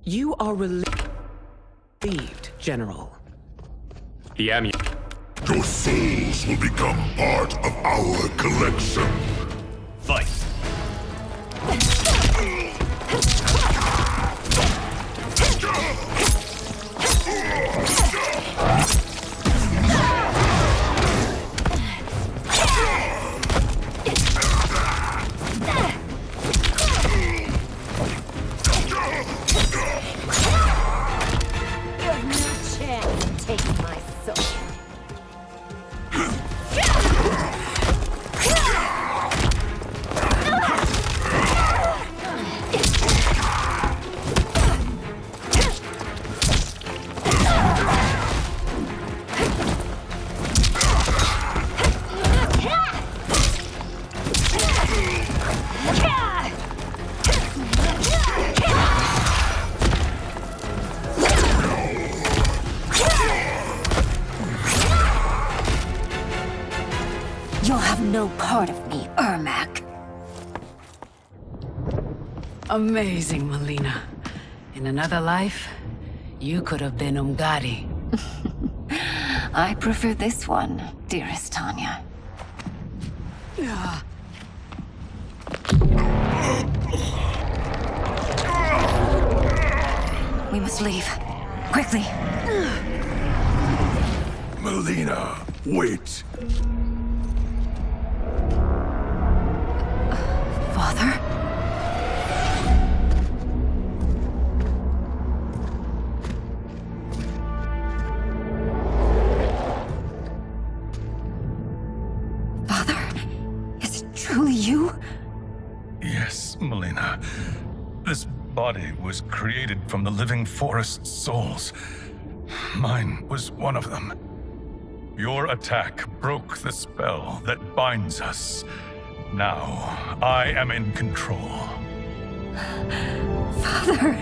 You are relieved, General. Your souls will become part of our collection. Fight. You'll have no part of me, Ermac. Amazing, Melina. In another life, you could have been Umgadi. I prefer this one, dearest Tanya. We must leave. Quickly. Melina, wait. Father? Father? Is it truly you? Yes, Melina. This body was created from the living forest's souls. Mine was one of them. Your attack broke the spell that binds us. Now, I am in control. Father!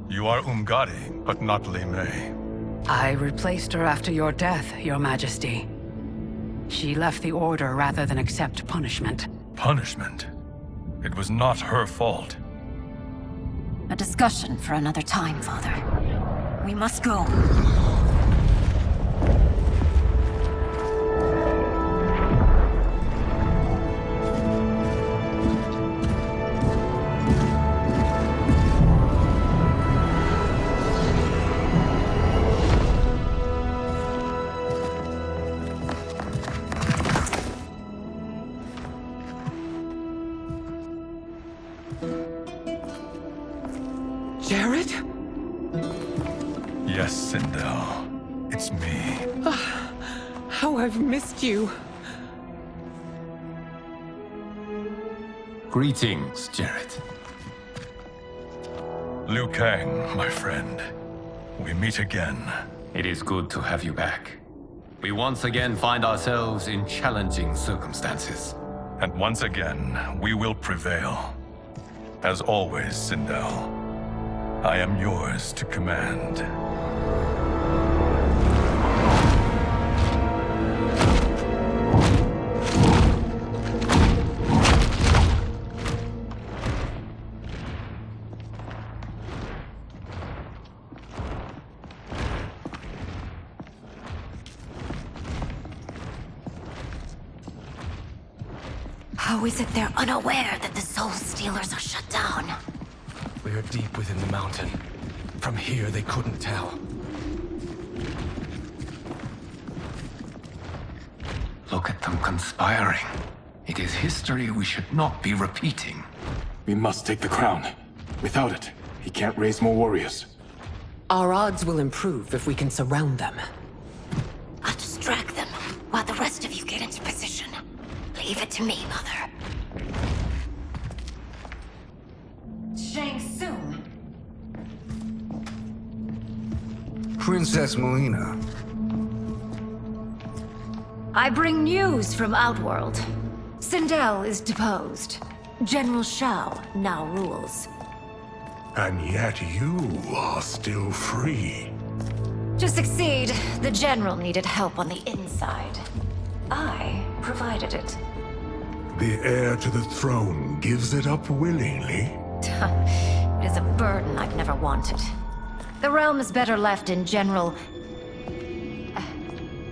You are Umgadi, but not Li Mei. I replaced her after your death, Your Majesty. She left the Order rather than accept punishment. Punishment? It was not her fault. A discussion for another time, Father. We must go. Jared? Yes, Sindel. It's me. How I've missed you. Greetings, Jared. Liu Kang, my friend. We meet again. It is good to have you back. We once again find ourselves in challenging circumstances. And once again, we will prevail. As always, Sindel, I am yours to command. How is it they're unaware that the Soul Stealers are shut down? We are deep within the mountain. From here, they couldn't tell. Look at them conspiring. It is history we should not be repeating. We must take the crown. Without it, he can't raise more warriors. Our odds will improve if we can surround them. I'll distract them while the rest of you get into position. Leave it to me, Mother. Shang Tsung. Princess Melina. I bring news from Outworld. Sindel is deposed. General Shao now rules. And yet you are still free. To succeed, the General needed help on the inside. I provided it. The heir to the throne gives it up willingly. It is a burden I've never wanted. The realm is better left in General...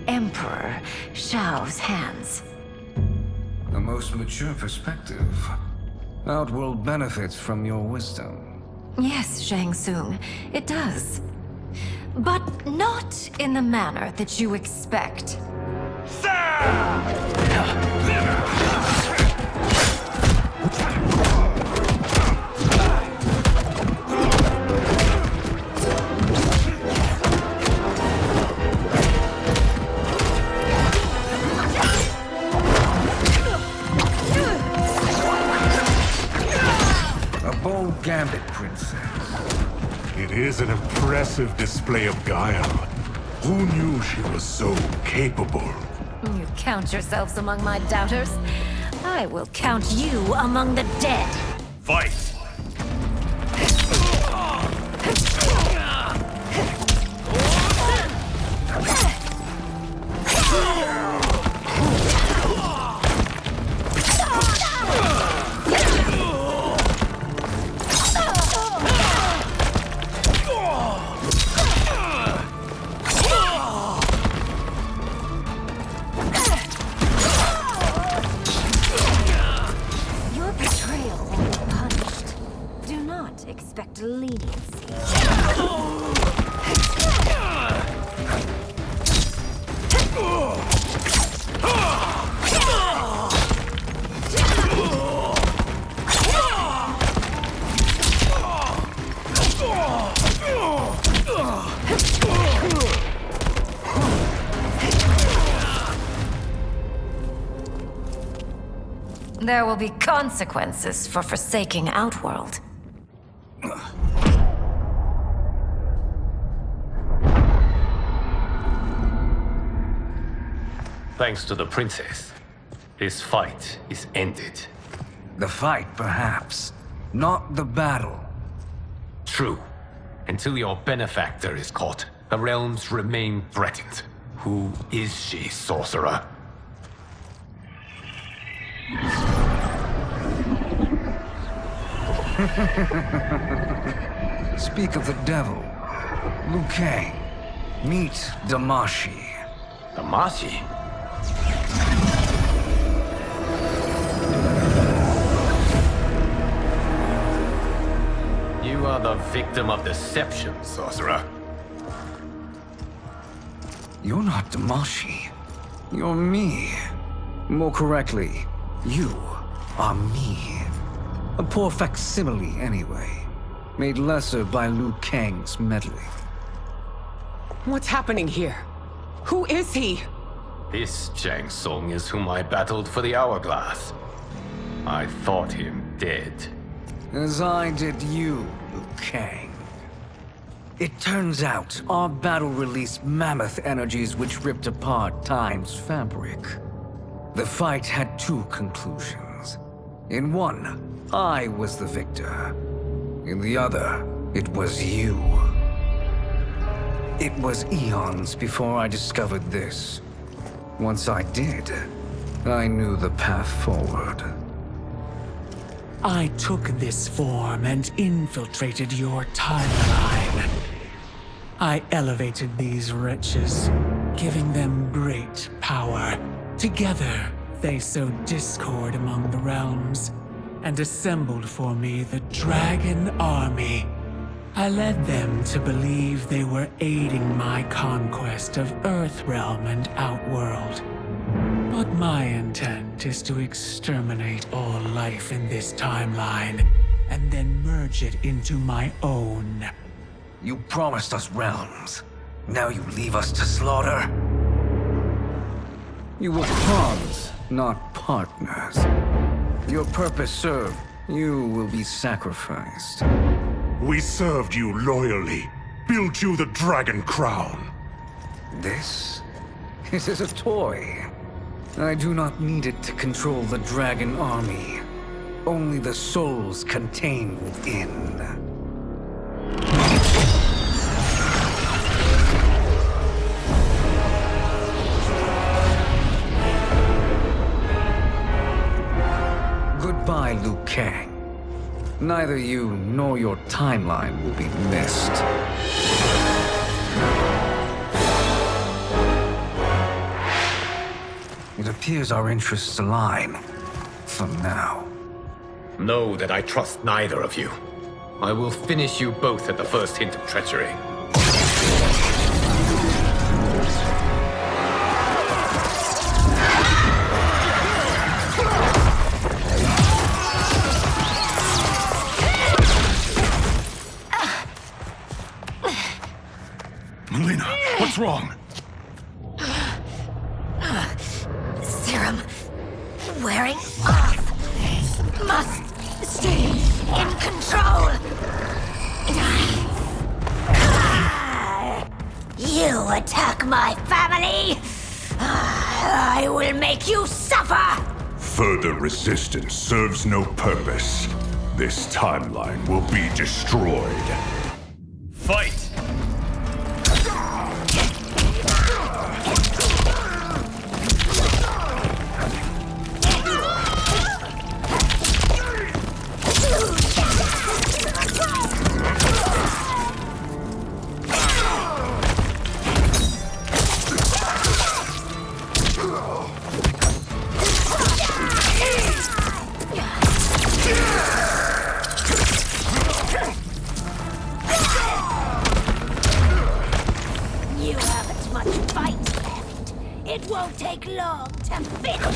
Emperor Shao's hands. A most mature perspective. Outworld benefits from your wisdom. Yes, Shang Tsung, it does. But not in the manner that you expect. A bold gambit, Princess. It is an impressive display of guile. Who knew she was so capable? You count yourselves among my doubters. I will count you among the dead. Fight! Your betrayal will be punished. Do not expect leniency. There will be consequences for forsaking Outworld. Thanks to the princess, this fight is ended. The fight, perhaps. Not the battle. True. Until your benefactor is caught, the realms remain threatened. Who is she, sorcerer? Speak of the devil. Liu Kang. Meet Damashi. Damashi? You are the victim of deception, sorcerer. You're not Damashi. You're me. More correctly, you are me. A poor facsimile, anyway. Made lesser by Liu Kang's meddling. What's happening here? Who is he? This Shang Tsung is whom I battled for the Hourglass. I thought him dead. As I did you, Liu Kang. It turns out our battle released mammoth energies which ripped apart time's fabric. The fight had two conclusions. In one, I was the victor. In the other, it was you. It was eons before I discovered this. Once I did, I knew the path forward. I took this form and infiltrated your timeline. I elevated these wretches, giving them great power. Together, they sowed discord among the realms, and assembled for me the Dragon Army. I led them to believe they were aiding my conquest of Earthrealm and Outworld. But my intent is to exterminate all life in this timeline, and then merge it into my own. You promised us realms. Now you leave us to slaughter? You were pawns, not partners. Your purpose served, you will be sacrificed. We served you loyally, built you the Dragon Crown. This is a toy. I do not need it to control the Dragon Army. Only the souls contained within. I, Liu Kang. Neither you nor your timeline will be missed. It appears our interests align. For now. Know that I trust neither of you. I will finish you both at the first hint of treachery. Melina, what's wrong? Serum wearing off. Must stay in control. You attack my family. I will make you suffer. Further resistance serves no purpose. This timeline will be destroyed. Fight! You haven't much fight left. It won't take long to finish.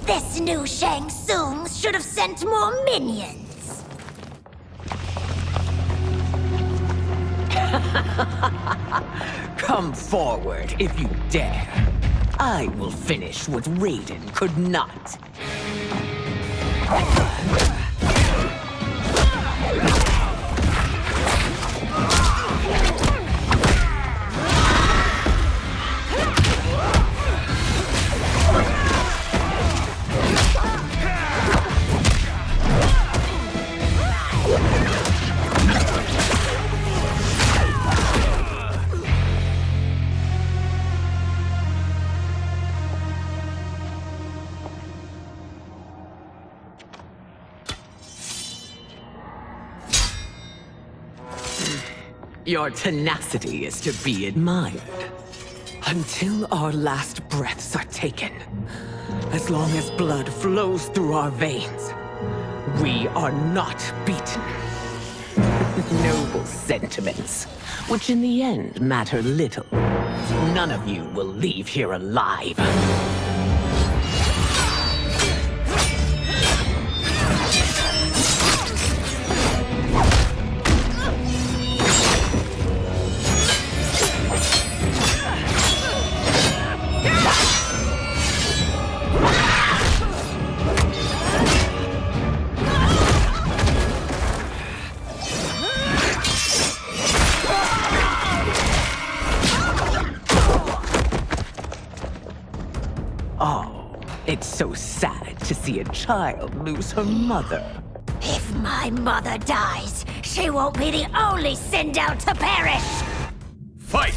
This new Shang Tsung should have sent more minions. Come forward if you dare. I will finish what Raiden could not. Your tenacity is to be admired. Until our last breaths are taken, as long as blood flows through our veins, we are not beaten. Noble sentiments, which in the end matter little. None of you will leave here alive. Oh, it's so sad to see a child lose her mother. If my mother dies, she won't be the only Sindel to perish! Fight!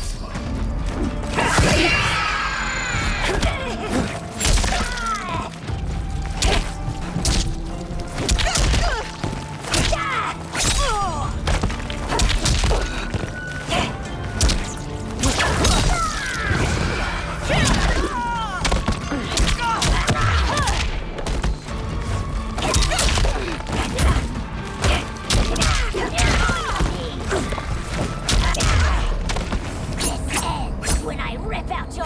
When I rip out your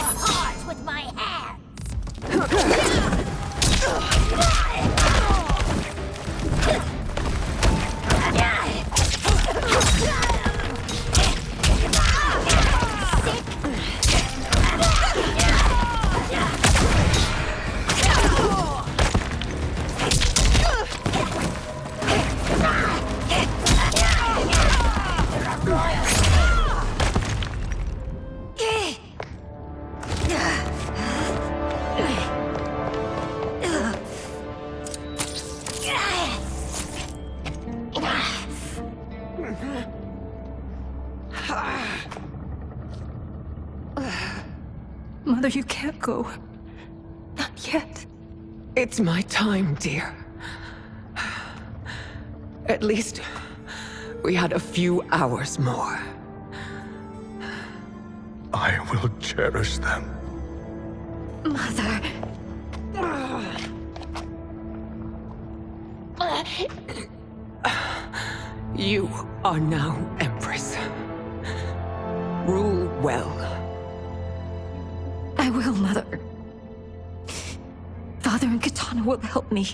Mother, you can't go. Not yet. It's my time, dear. At least, we had a few hours more. I will cherish them. Mother. You are now Empress. Rule well. I will, Mother. Father and Katana will help me.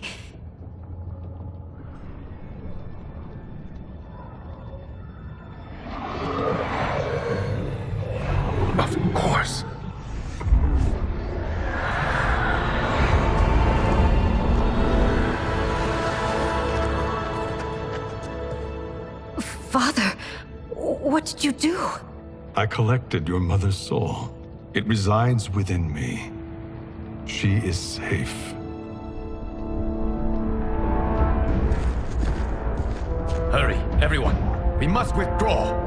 Of course. Father, what did you do? I collected your mother's soul. It resides within me. She is safe. Hurry, everyone. We must withdraw.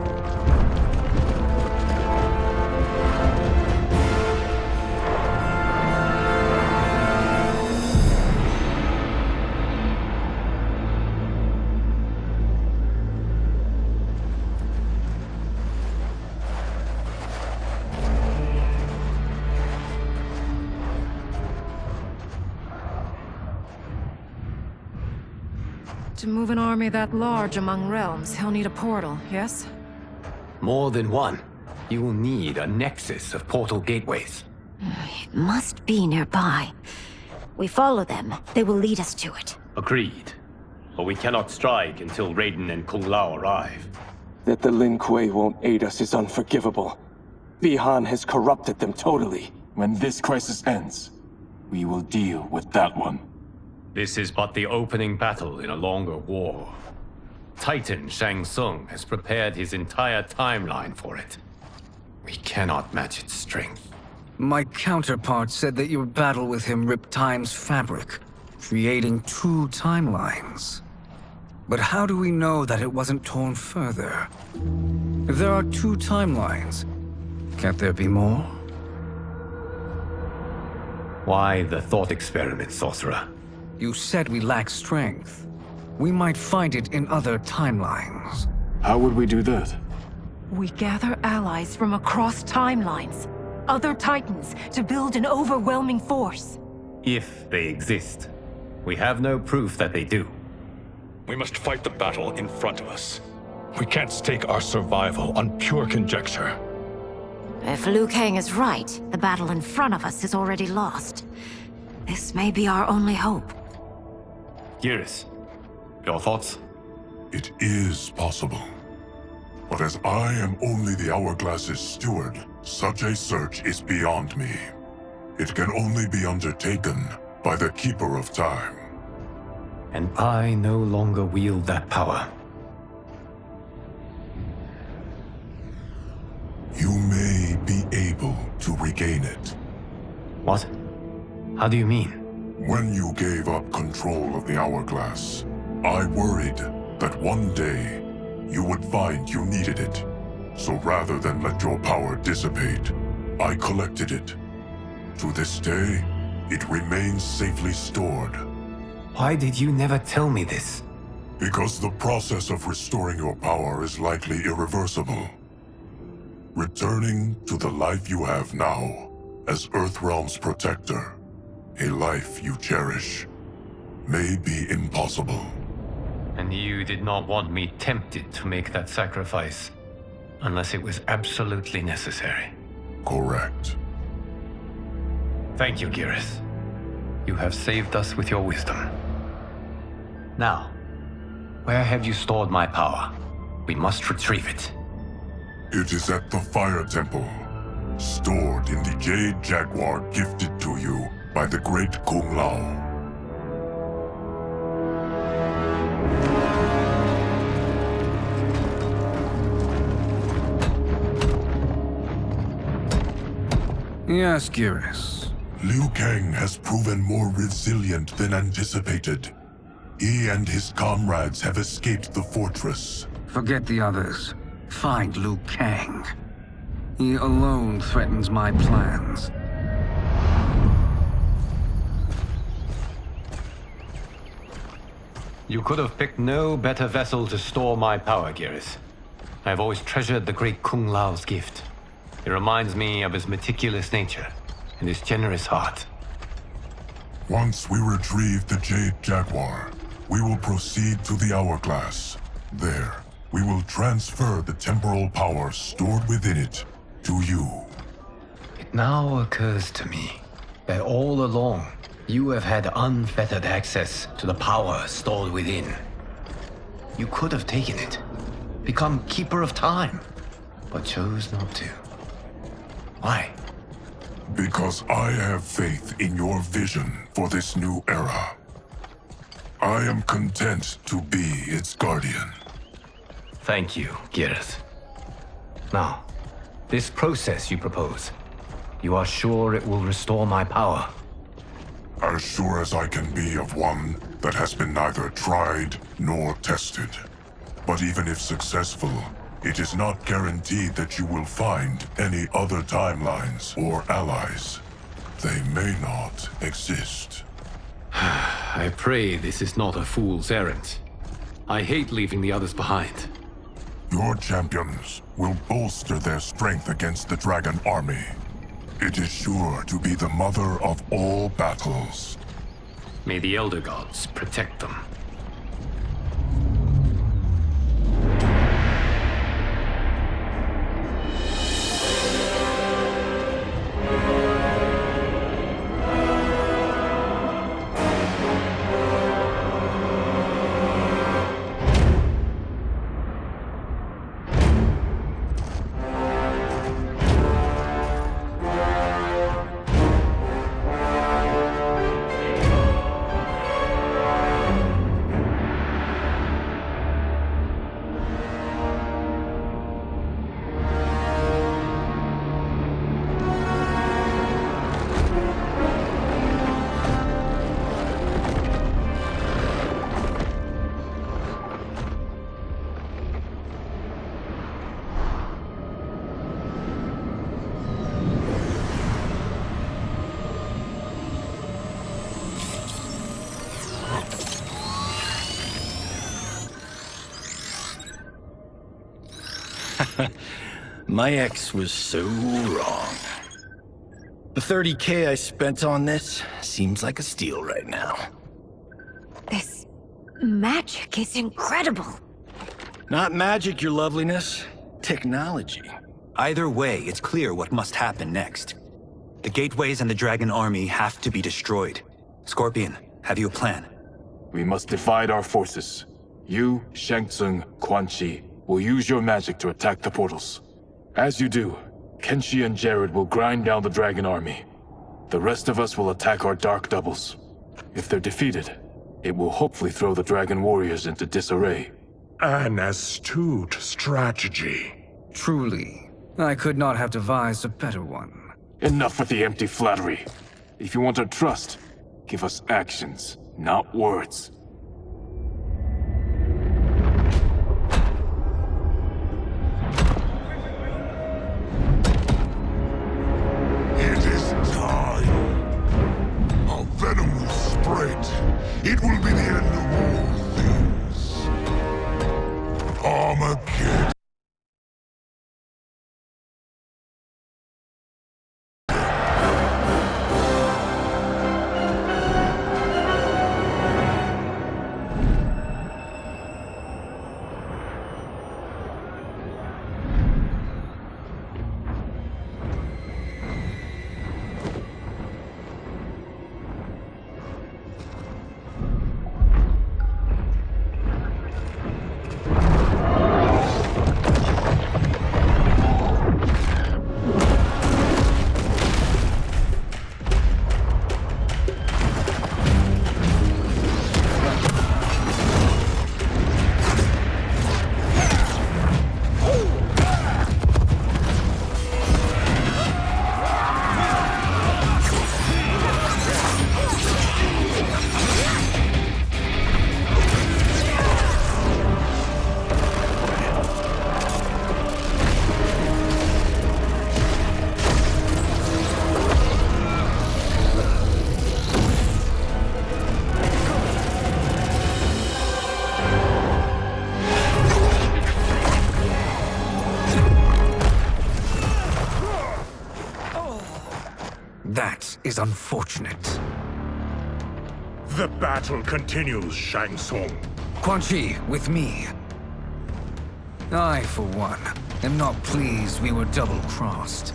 To move an army that large among realms, he'll need a portal, yes? More than one. You will need a nexus of portal gateways. It must be nearby. We follow them, they will lead us to it. Agreed. But we cannot strike until Raiden and Kung Lao arrive. That the Lin Kuei won't aid us is unforgivable. Bihan has corrupted them totally. When this crisis ends, we will deal with that one. This is but the opening battle in a longer war. Titan Shang Tsung has prepared his entire timeline for it. We cannot match its strength. My counterpart said that your battle with him ripped time's fabric, creating two timelines. But how do we know that it wasn't torn further? If there are two timelines, can't there be more? Why the thought experiment, Sorcerer? You said we lack strength. We might find it in other timelines. How would we do that? We gather allies from across timelines, other titans, to build an overwhelming force. If they exist. We have no proof that they do. We must fight the battle in front of us. We can't stake our survival on pure conjecture. If Liu Kang is right, the battle in front of us is already lost. This may be our only hope. Geras, your thoughts? It is possible. But as I am only the Hourglass's steward, such a search is beyond me. It can only be undertaken by the Keeper of Time. And I no longer wield that power. You may be able to regain it. What? How do you mean? When you gave up control of the Hourglass, I worried that one day you would find you needed it. So rather than let your power dissipate, I collected it. To this day, it remains safely stored. Why did you never tell me this? Because the process of restoring your power is likely irreversible. Returning to the life you have now, as Earthrealm's protector, a life you cherish, may be impossible. And you did not want me tempted to make that sacrifice, unless it was absolutely necessary. Correct. Thank you, Geras. You have saved us with your wisdom. Now, where have you stored my power? We must retrieve it. It is at the Fire Temple, stored in the Jade Jaguar gifted to you by the great Kung Lao. Yes, Geras. Liu Kang has proven more resilient than anticipated. He and his comrades have escaped the fortress. Forget the others. Find Liu Kang. He alone threatens my plans. You could have picked no better vessel to store my power, Geras. I have always treasured the great Kung Lao's gift. It reminds me of his meticulous nature and his generous heart. Once we retrieve the Jade Jaguar, we will proceed to the Hourglass. There, we will transfer the temporal power stored within it to you. It now occurs to me that all along, you have had unfettered access to the power stored within. You could have taken it, become Keeper of Time, but chose not to. Why? Because I have faith in your vision for this new era. I am content to be its guardian. Thank you, Geras. Now, this process you propose, you are sure it will restore my power? As sure as I can be of one that has been neither tried nor tested. But even if successful, it is not guaranteed that you will find any other timelines or allies. They may not exist. I pray this is not a fool's errand. I hate leaving the others behind. Your champions will bolster their strength against the Dragon Army. It is sure to be the mother of all battles. May the Elder Gods protect them. My ex was so wrong. The 30K I spent on this seems like a steal right now. This magic is incredible. Not magic, your loveliness. Technology. Either way, it's clear what must happen next. The gateways and the Dragon Army have to be destroyed. Scorpion, have you a plan? We must divide our forces. You, Shang Tsung, Quan Chi will use your magic to attack the portals. As you do, Kenshi and Jared will grind down the Dragon Army. The rest of us will attack our Dark Doubles. If they're defeated, it will hopefully throw the Dragon Warriors into disarray. An astute strategy. Truly, I could not have devised a better one. Enough with the empty flattery. If you want our trust, give us actions, not words. It is time. A venom will spread. It will be the end of all things. Armageddon. is unfortunate. The battle continues, Shang Tsung. Quan Chi, with me. I, for one, am not pleased we were double-crossed.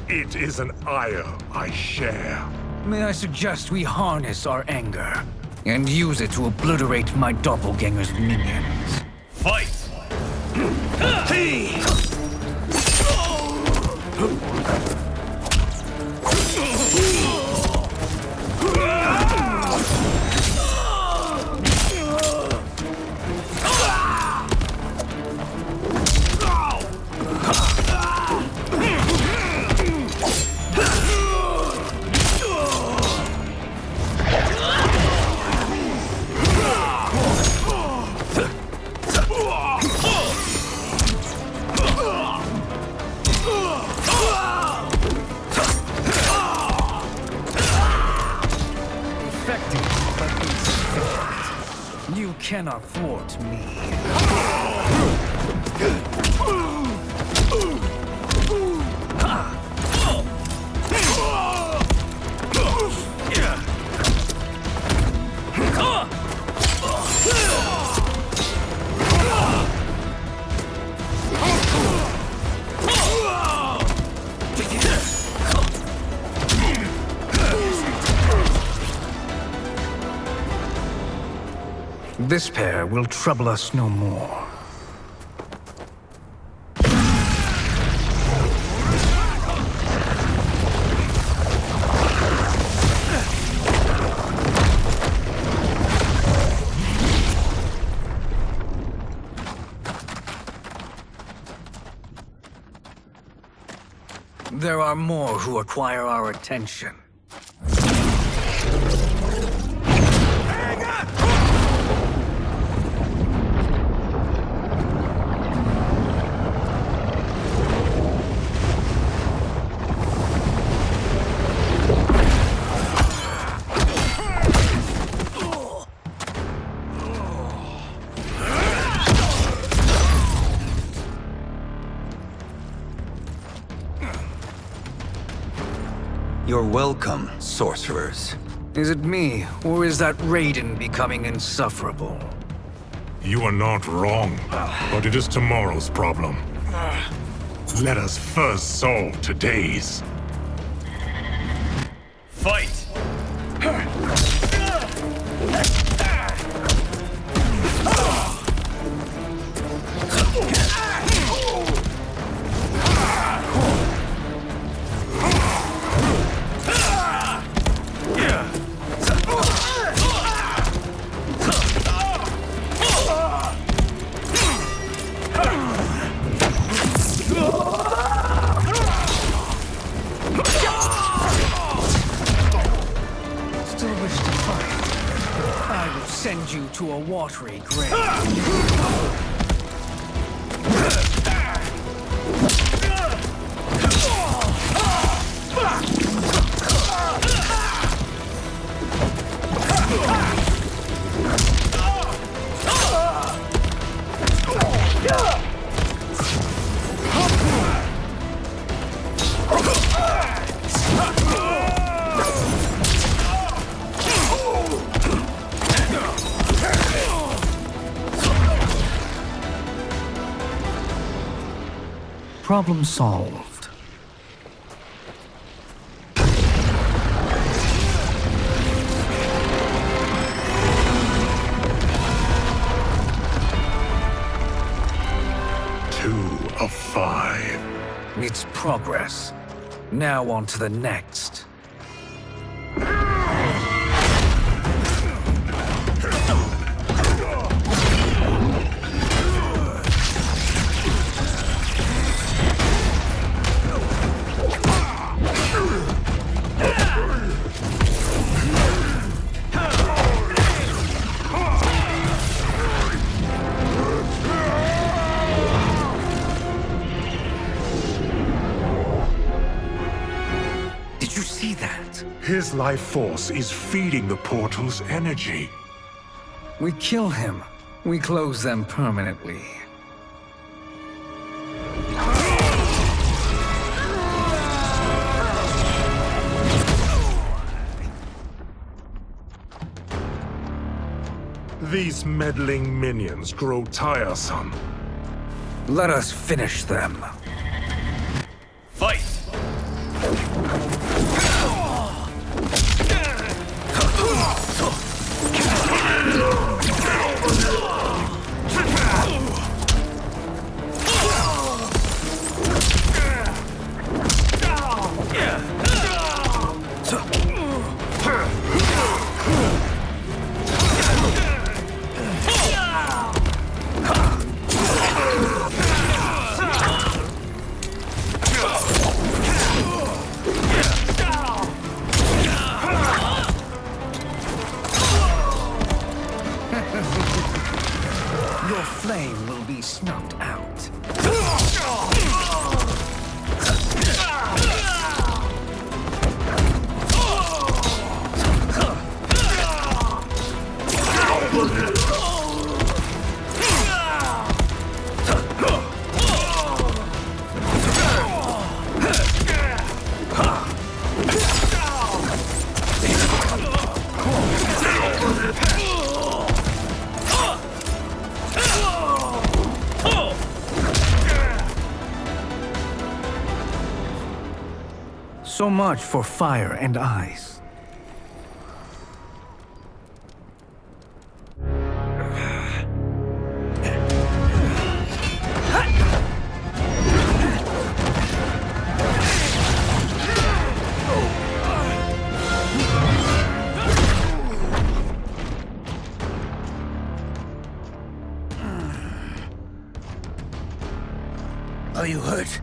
It is an ire I share. May I suggest we harness our anger and use it to obliterate my doppelganger's minions? Fight! Hey! You cannot thwart me. This pair will trouble us no more. There are more who acquire our attention. You're welcome, sorcerers. Is it me, or is that Raiden becoming insufferable? You are not wrong, but it is tomorrow's problem. Let us first solve today's. Fight! Send you to a watery grave. Problem solved. Two of 5. It's progress. Now on to the next. His life force is feeding the portal's energy. We kill him. We close them permanently. These meddling minions grow tiresome. Let us finish them. Fight! Your flame will be snuffed out. So much for fire and ice. Are you hurt?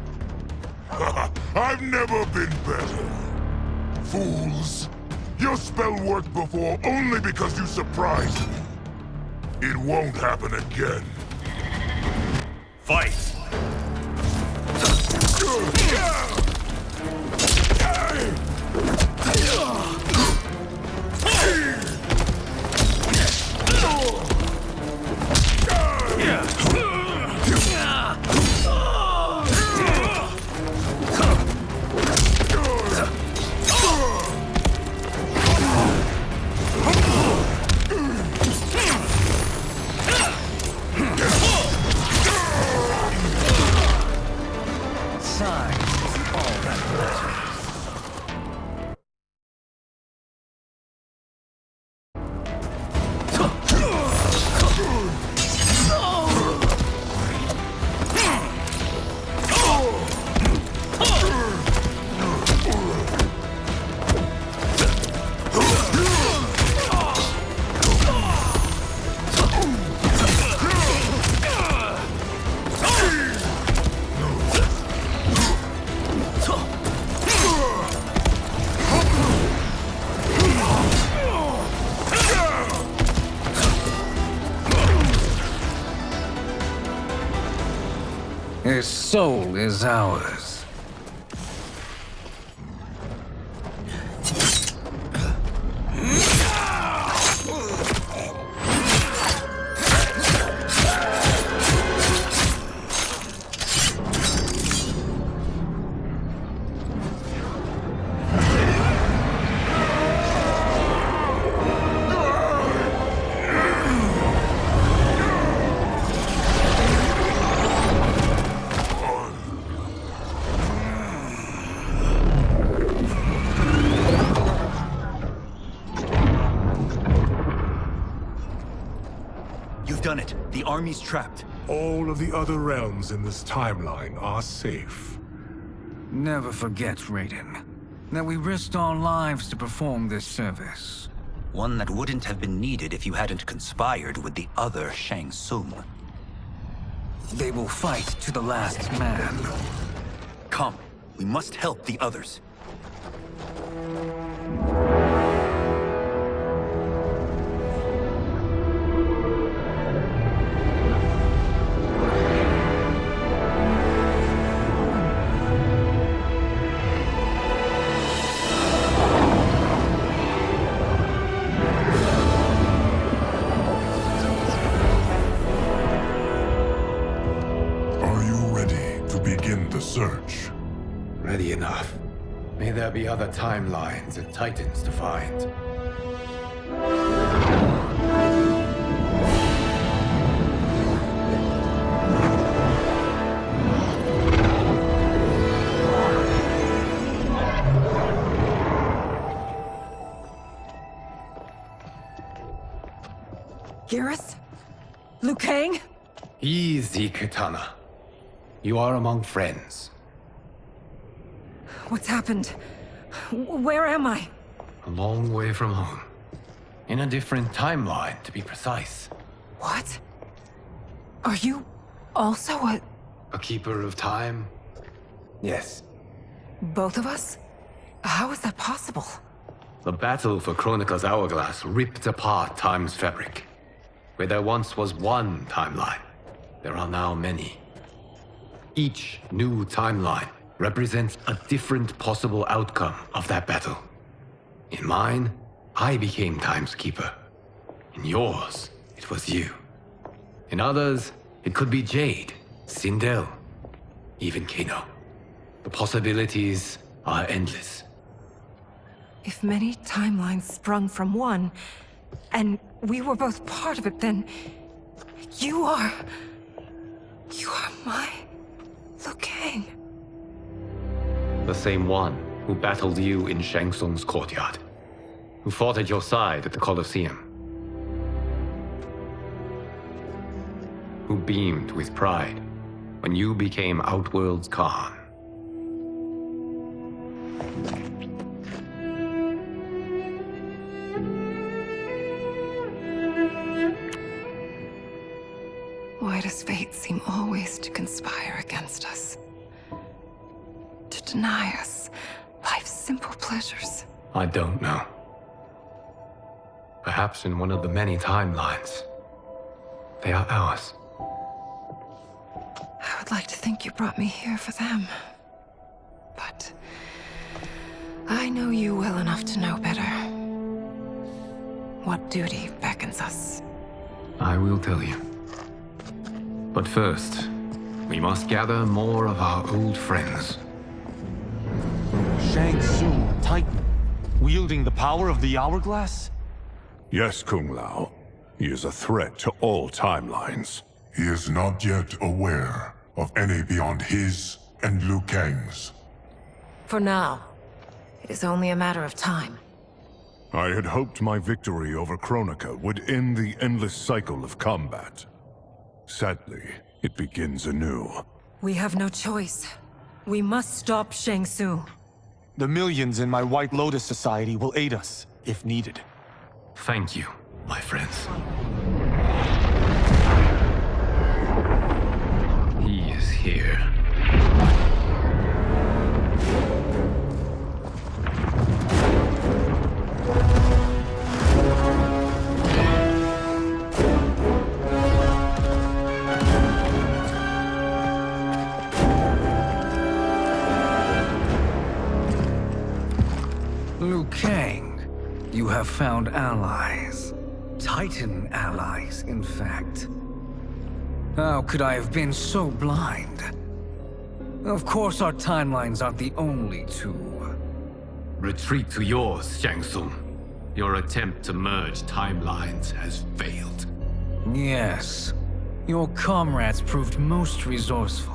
I've never been better. Fools. Your spell worked before only because you surprised me. It won't happen again. Fight! His soul is ours. You've done it. The army's trapped. All of the other realms in this timeline are safe. Never forget, Raiden, that we risked our lives to perform this service. One that wouldn't have been needed if you hadn't conspired with the other Shang Tsung. They will fight to the last man. Come, we must help the others. Search. Ready enough. May there be other timelines and titans to find. Garrus? Liu Kang? Easy, Kitana. You are among friends. What's happened? Where am I? A long way from home. In a different timeline, to be precise. What? Are you also A keeper of time? Yes. both of us? How is that possible? The battle for Chronica's hourglass ripped apart time's fabric. Where there once was one timeline, there are now many. Each new timeline represents a different possible outcome of that battle. In mine, I became Time's Keeper. In yours, it was you. In others, it could be Jade, Sindel, even Kano. The possibilities are endless. If many timelines sprung from one, and we were both part of it, then you are my Liu Kang. The same one who battled you in Shang Tsung's courtyard. Who fought at your side at the Colosseum. Who beamed with pride when you became Outworld's Khan. Why does fate seem always to conspire against us? To deny us life's simple pleasures? I don't know. Perhaps in one of the many timelines, they are ours. I would like to think you brought me here for them. But I know you well enough to know better. What duty beckons us? I will tell you. But first, we must gather more of our old friends. Shang Tsung, Titan, wielding the power of the hourglass? Yes, Kung Lao. He is a threat to all timelines. He is not yet aware of any beyond his and Liu Kang's. For now, it is only a matter of time. I had hoped my victory over Kronika would end the endless cycle of combat. Sadly, it begins anew. We have no choice. We must stop Shang Tsung. The millions in my White Lotus Society will aid us, if needed. Thank you, my friends. He is here. Liu Kang, you have found allies. Titan allies, in fact. How could I have been so blind? Of course our timelines aren't the only two. Retreat to yours, Shang Tsung. Your attempt to merge timelines has failed. Yes. Your comrades proved most resourceful.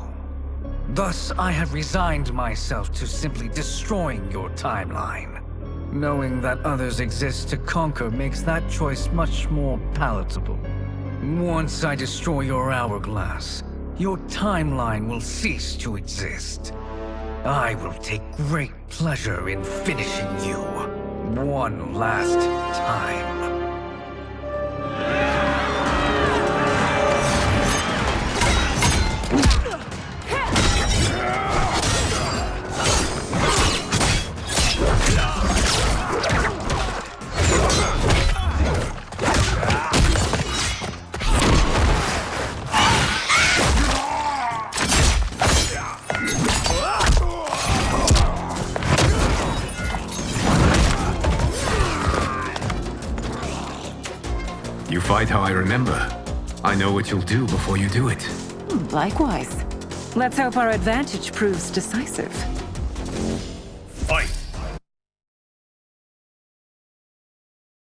Thus, I have resigned myself to simply destroying your timeline. Knowing that others exist to conquer makes that choice much more palatable. Once I destroy your hourglass, your timeline will cease to exist. I will take great pleasure in finishing you one last time. You fight how I remember. I know what you'll do before you do it. Likewise. Let's hope our advantage proves decisive.